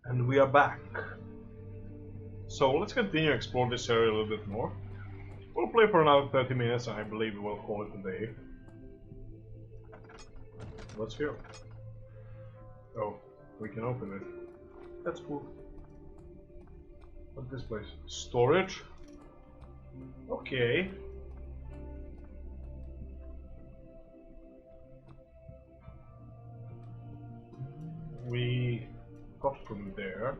And we are back. So let's continue exploring this area a little bit more. We'll play for another 30 minutes and I believe we'll call it a day. What's here? Oh, we can open it. That's cool. What's this place? Storage? Okay. We got from there.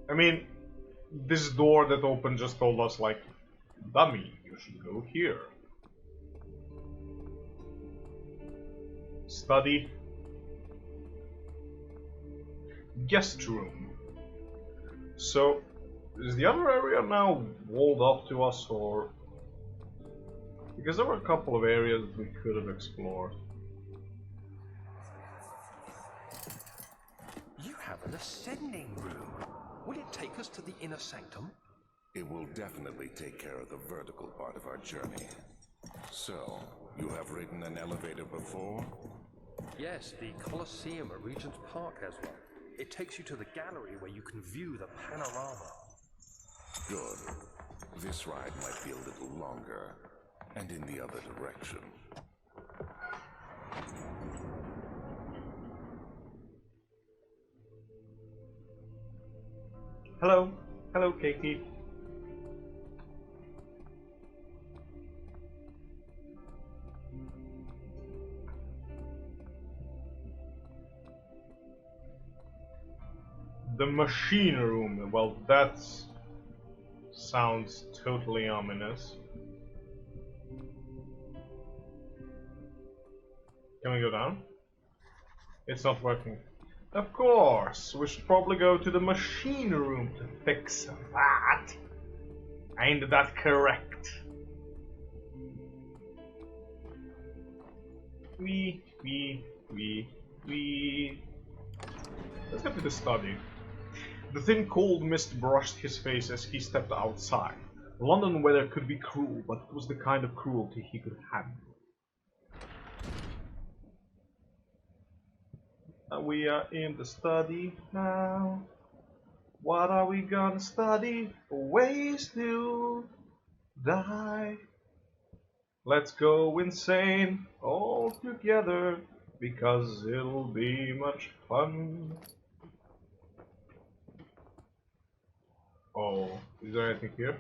I mean, this door that opened just told us, like, dummy, you should go here. Study. Guest room. So, is the other area now walled off to us, or... Because there were a couple of areas that we could have explored. You have an ascending room. Will it take us to the inner sanctum? It will definitely take care of the vertical part of our journey. So, you have ridden an elevator before? Yes, the Colosseum at Regent's Park has one. It takes you to the gallery where you can view the panorama. Good. This ride might be a little longer, and in the other direction. Hello. Hello, Katie. The machine room. Well, that sounds totally ominous. Can we go down? It's not working. Of course, we should probably go to the machine room to fix that. Ain't that correct? We. Let's get to the study. The thin cold mist brushed his face as he stepped outside. London weather could be cruel, but it was the kind of cruelty he could handle. We are in the study now. What are we gonna study? Ways to die. Let's go insane all together because it'll be much fun. Oh, is there anything here?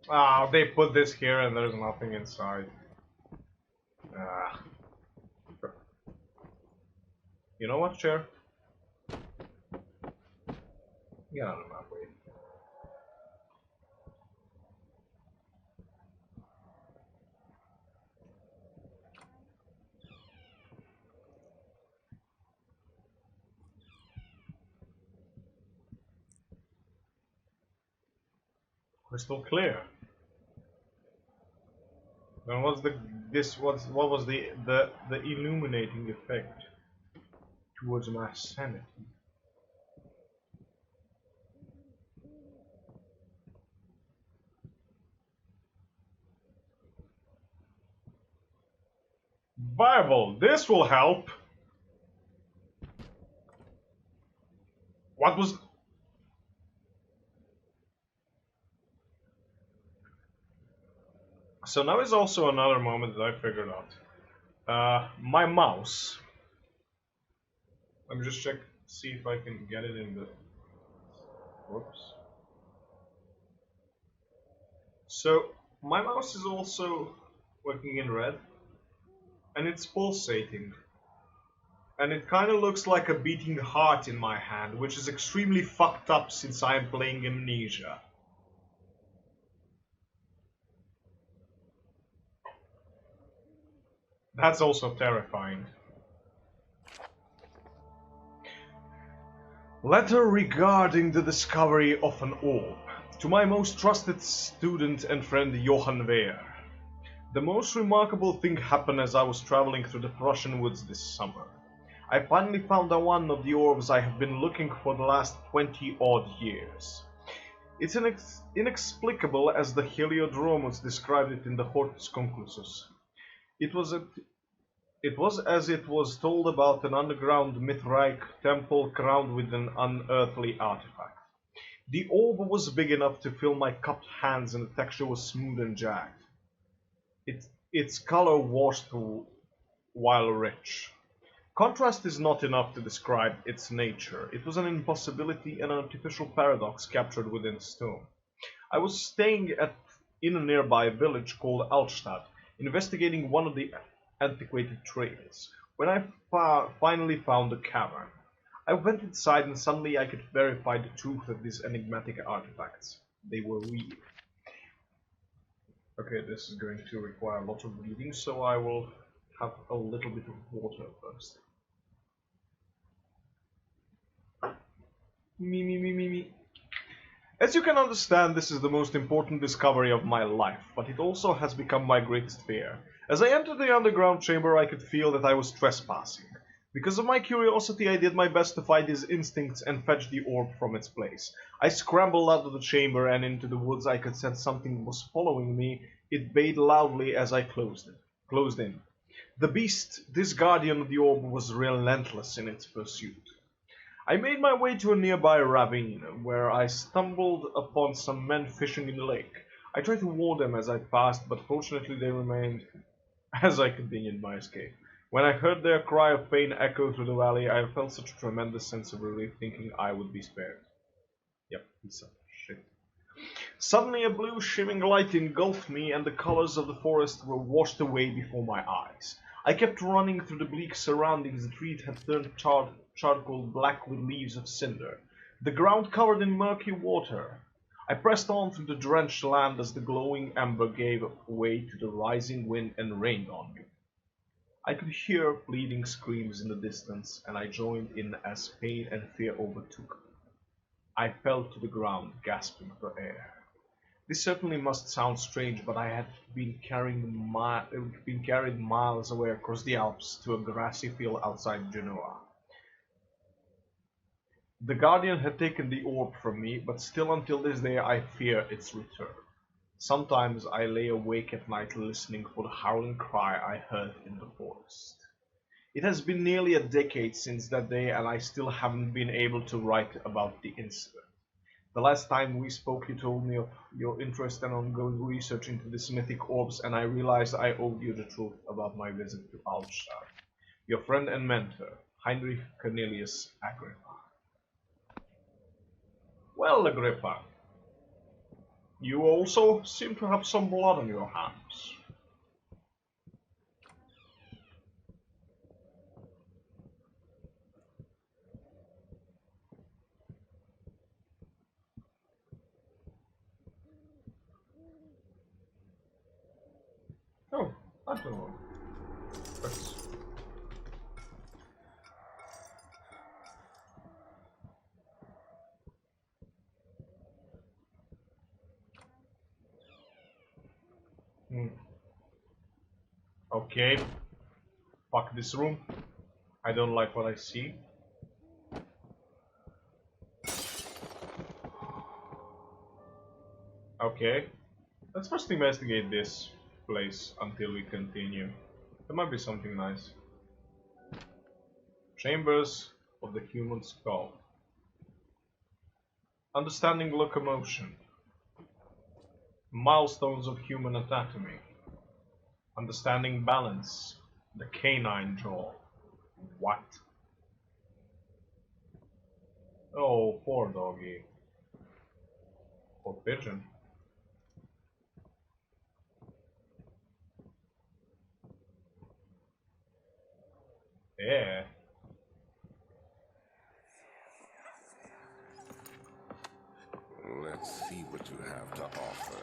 Ah, they put this here and there's nothing inside. Ah. You know what, chair? Get out of my way. Crystal clear. Then what's what was the illuminating effect towards my sanity? Bible, this will help. What was... So now is also another moment that I figured out. My mouse. Let me just check, see if I can get it in the... Whoops. So, my mouse is also working in red. And it's pulsating. And it kind of looks like a beating heart in my hand, which is extremely fucked up since I am playing Amnesia. That's also terrifying. Letter regarding the discovery of an orb. To my most trusted student and friend Johann Wehr. The most remarkable thing happened as I was traveling through the Prussian woods this summer. I finally found one of the orbs I have been looking for the last 20-odd years. It's inexplicable as the Heliodromus described it in the Hortus Conclusus. It was It was as it was told about an underground Mithraic temple crowned with an unearthly artifact. The orb was big enough to fill my cupped hands and the texture was smooth and jagged. Its color washed through while rich. Contrast is not enough to describe its nature. It was an impossibility and an artificial paradox captured within stone. I was staying in a nearby village called Altstadt, investigating one of the antiquated trails, when I finally found a cavern. I went inside and suddenly I could verify the truth of these enigmatic artifacts. They were real. Okay, this is going to require a lot of reading, so I will have a little bit of water first. Me. As you can understand, this is the most important discovery of my life, but it also has become my greatest fear. As I entered the underground chamber, I could feel that I was trespassing. Because of my curiosity, I did my best to fight his instincts and fetch the orb from its place. I scrambled out of the chamber and into the woods. I could sense something was following me. It bayed loudly as I closed in. The beast, this guardian of the orb, was relentless in its pursuit. I made my way to a nearby ravine, where I stumbled upon some men fishing in the lake. I tried to warn them as I passed, but fortunately they remained as I continued my escape. When I heard their cry of pain echo through the valley, I felt such a tremendous sense of relief, thinking I would be spared. Yep, piece of shit. Suddenly a blue shimmering light engulfed me, and the colors of the forest were washed away before my eyes. I kept running through the bleak surroundings. The trees had turned charcoal black with leaves of cinder, the ground covered in murky water. I pressed on through the drenched land as the glowing ember gave way to the rising wind and rained on me. I could hear pleading screams in the distance, and I joined in as pain and fear overtook me. I fell to the ground, gasping for air. This certainly must sound strange, but I had been carried miles away across the Alps to a grassy field outside Genoa. The Guardian had taken the orb from me, but still until this day I fear its return. Sometimes I lay awake at night listening for the howling cry I heard in the forest. It has been nearly a decade since that day, and I still haven't been able to write about the incident. The last time we spoke, you told me of your interest and ongoing research into these mythic orbs, and I realized I owed you the truth about my visit to Altstadt. Your friend and mentor, Heinrich Cornelius Agrippa. Well, Agrippa, you also seem to have some blood on your hands. Oh, I don't know. That's... Okay. Fuck this room. I don't like what I see. Okay. Let's first investigate this place until we continue. There might be something nice. Chambers of the human skull. Understanding locomotion. Milestones of human anatomy. Understanding balance. The canine jaw. What? Oh, poor doggy. Poor pigeon. Yeah. Let's see what you have to offer.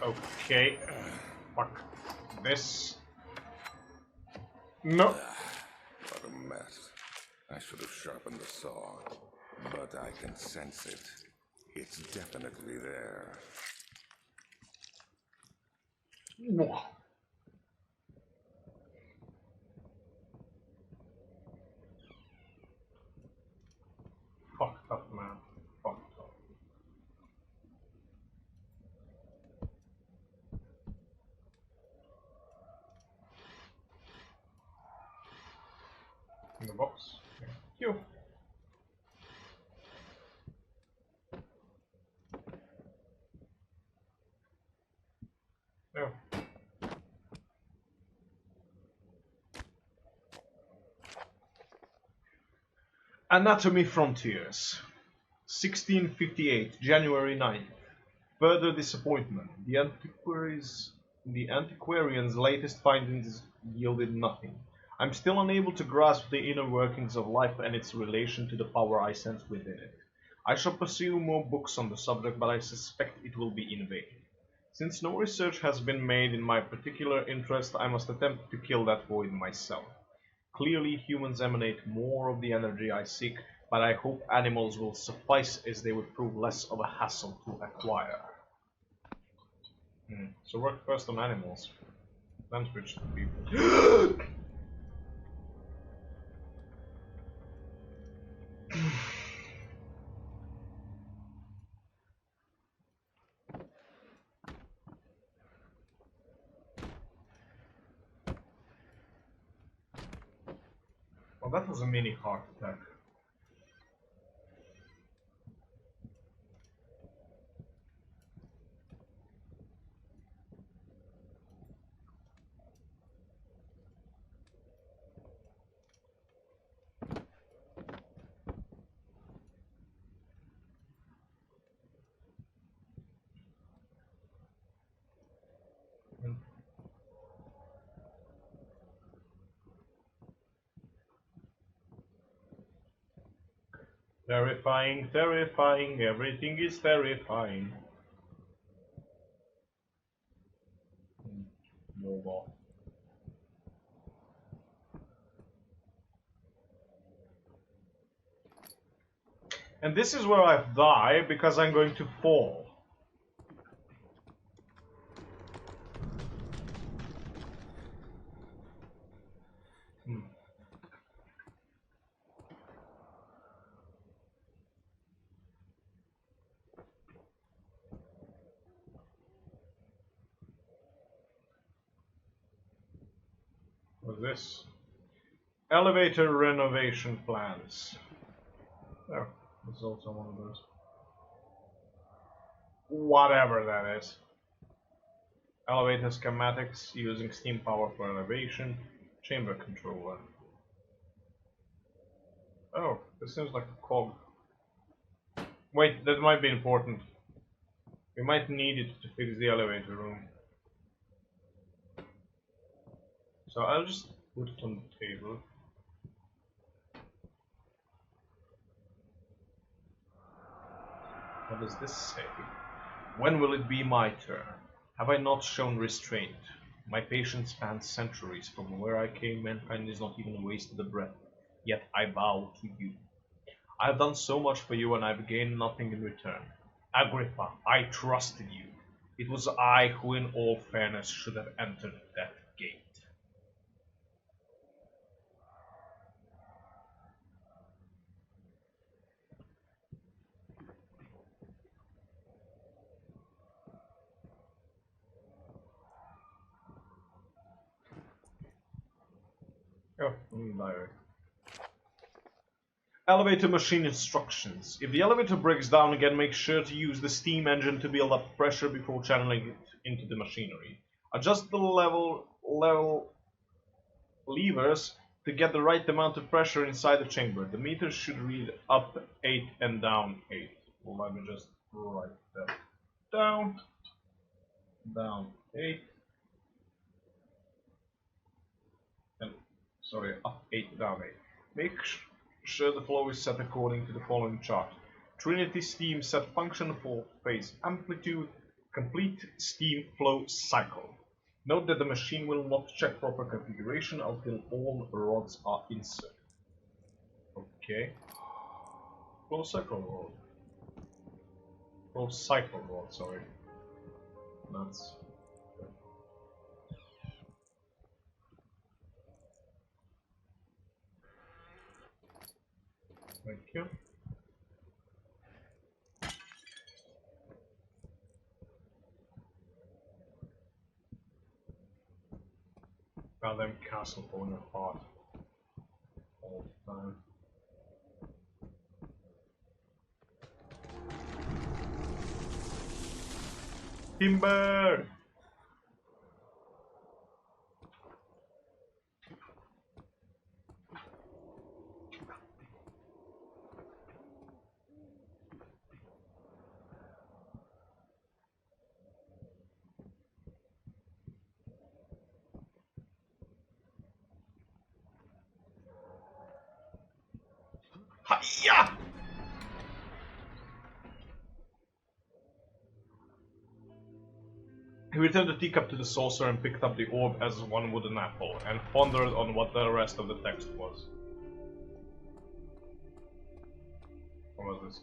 Okay. Fuck. This. No. What a mess. I should have sharpened the saw, but I can sense it. It's definitely there. Fucked up, man. Fucked up. in the box. Thank you. Oh. Anatomy Frontiers, 1658, January 9th. Further disappointment. The antiquarian's latest findings yielded nothing. I'm still unable to grasp the inner workings of life and its relation to the power I sense within it. I shall pursue more books on the subject, but I suspect it will be in vain. Since no research has been made in my particular interest, I must attempt to kill that void myself. Clearly, humans emanate more of the energy I seek, but I hope animals will suffice, as they would prove less of a hassle to acquire. So work first on animals, then switch to people. Well, that was a mini heart attack. Terrifying, terrifying, everything is terrifying. Mobile. And this is where I die because I'm going to fall. What's this? Elevator renovation plans. Oh, there's also one of those. Whatever that is. Elevator schematics using steam power for elevation. Chamber controller. Oh, this seems like a cog. Wait, that might be important. We might need it to fix the elevator room. So I'll just put it on the table. What does this say? When will it be my turn? Have I not shown restraint? My patience spans centuries. From where I came, mankind is not even wasted a breath. Yet I bow to you. I have done so much for you, and I've gained nothing in return. Agrippa, I trusted you. It was I who, in all fairness, should have entered that gate. Oh, diary. Elevator machine instructions. If the elevator breaks down again, make sure to use the steam engine to build up pressure before channeling it into the machinery. Adjust the level levers to get the right amount of pressure inside the chamber. The meter should read up 8 and down 8. Well, let me just write that down. Down 8. And, sorry, up 8, down 8. Make sure the flow is set according to the following chart. Trinity steam set function for phase amplitude, complete steam flow cycle. Note that the machine will not check proper configuration until all rods are inserted. Okay. Flow cycle rod. Flow cycle rod, sorry. That's... Thank you. Goddamn castle falling apart. all the time. Timber! Hiya! He returned the teacup to the saucer and picked up the orb as one would an apple, and pondered on what the rest of the text was. What was this?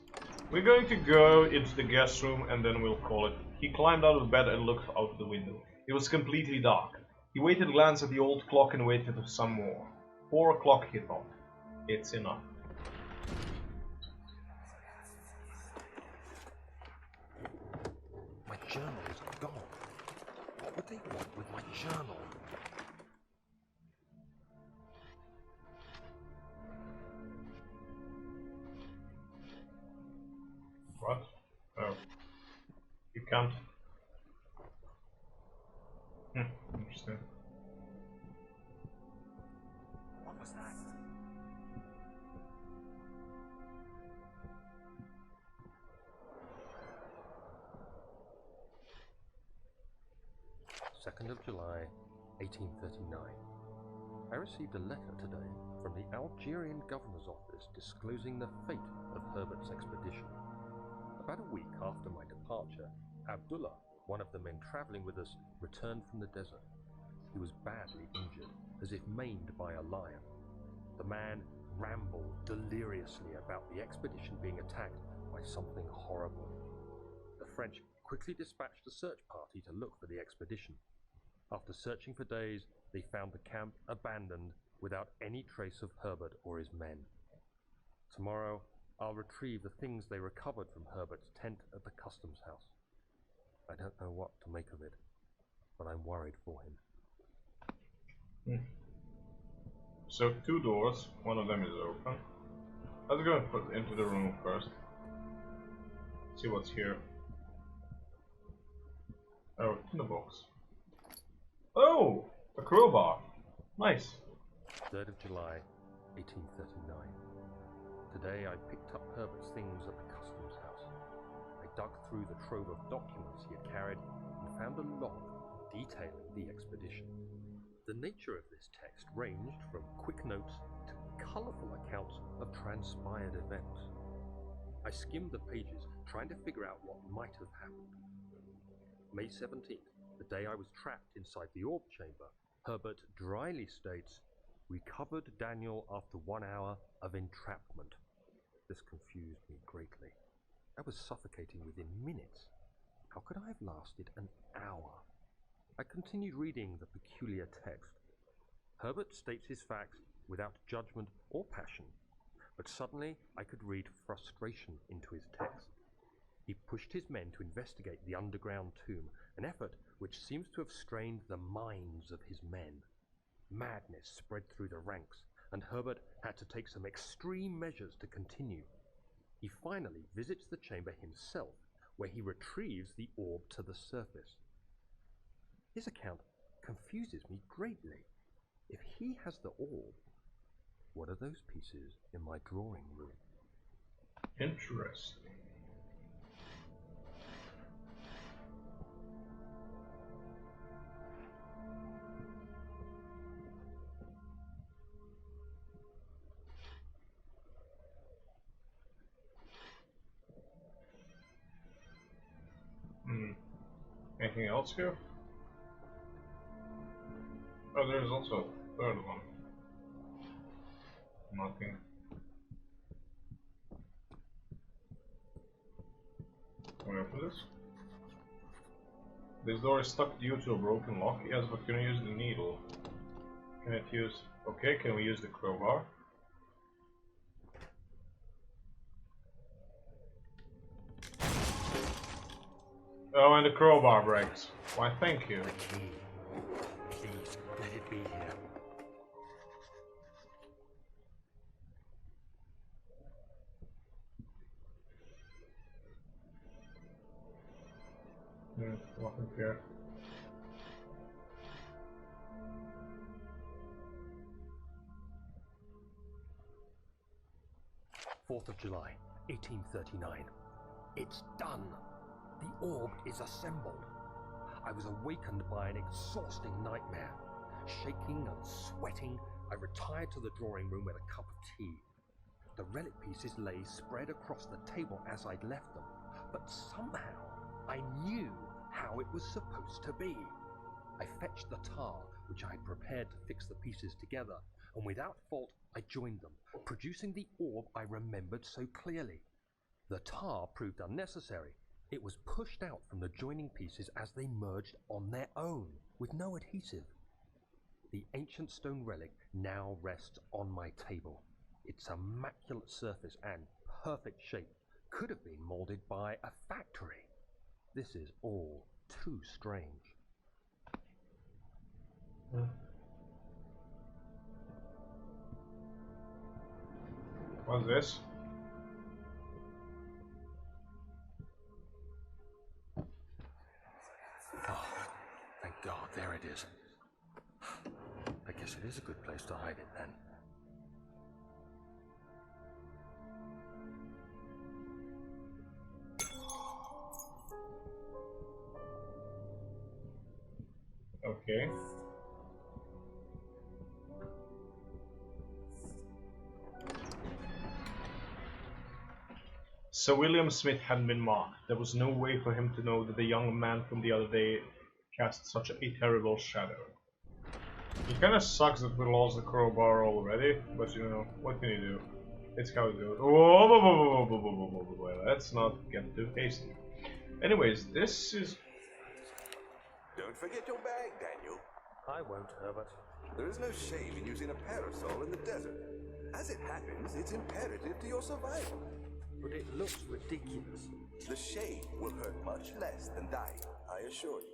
We're going to go into the guest room and then we'll call it. He climbed out of bed and looked out the window. It was completely dark. He waited, glanced at the old clock and waited for some more. 4 o'clock, he thought. It's enough. My journal is gone. What would they want with my journal? What? Oh. You can't. Interesting. What was that? Second of July, 1839. I received a letter today from the Algerian governor's office disclosing the fate of Herbert's expedition. About a week after my departure, Abdullah, one of the men travelling with us, returned from the desert. He was badly injured, as if maimed by a lion. The man rambled deliriously about the expedition being attacked by something horrible. The French quickly dispatched a search party to look for the expedition. After searching for days, they found the camp abandoned without any trace of Herbert or his men. Tomorrow, I'll retrieve the things they recovered from Herbert's tent at the customs house. I don't know what to make of it, but I'm worried for him. So 2 doors, one of them is open. Let's go and put into the room first. See what's here. Oh, in the box. Oh! A crowbar! Nice. 3rd of July, 1839. Today I picked up Herbert's things at the customs house. I dug through the trove of documents he had carried and found a log detailing the expedition. The nature of this text ranged from quick notes to colourful accounts of transpired events. I skimmed the pages, trying to figure out what might have happened. May 17th, the day I was trapped inside the orb chamber, Herbert dryly states, "Recovered Daniel after 1 hour of entrapment." This confused me greatly. I was suffocating within minutes. How could I have lasted an hour? I continued reading the peculiar text. Herbert states his facts without judgment or passion, but suddenly I could read frustration into his text. He pushed his men to investigate the underground tomb, an effort which seems to have strained the minds of his men. Madness spread through the ranks, and Herbert had to take some extreme measures to continue. He finally visits the chamber himself, where he retrieves the orb to the surface. His account confuses me greatly. If he has the orb, what are those pieces in my drawing room? Interesting. Anything else here? Oh, there's also a 3rd one. Nothing. Can we open this? This door is stuck due to a broken lock. Yes, but can we use the needle? Can it use... Okay, can we use the crowbar? Oh, and the crowbar breaks. Why, thank you. The key. Please, let it be here. Nothing here. 4th of July, 1839. It's done. The orb is assembled. I was awakened by an exhausting nightmare. Shaking and sweating, I retired to the drawing room with a cup of tea. The relic pieces lay spread across the table as I'd left them, but somehow I knew how it was supposed to be. I fetched the tar, which I had prepared to fix the pieces together, and without fault I joined them, producing the orb I remembered so clearly. The tar proved unnecessary. It was pushed out from the joining pieces as they merged on their own, with no adhesive. The ancient stone relic now rests on my table. Its immaculate surface and perfect shape could have been molded by a factory. This is all too strange. What's this? Oh, thank God, there it is. I guess it is a good place to hide it then. Okay. Sir William Smith hadn't been marked. There was no way for him to know that the young man from the other day cast such a terrible shadow. It kinda sucks that we lost the crowbar already, but you know, what can you do? It's how it goes. Let's not get too hasty. Anyways, this is... Don't forget your bag, Daniel. I won't, Herbert. There is no shame in using a parasol in the desert. As it happens, it's imperative to your survival. But it looks ridiculous. The shade will hurt much less than dying, I assure you.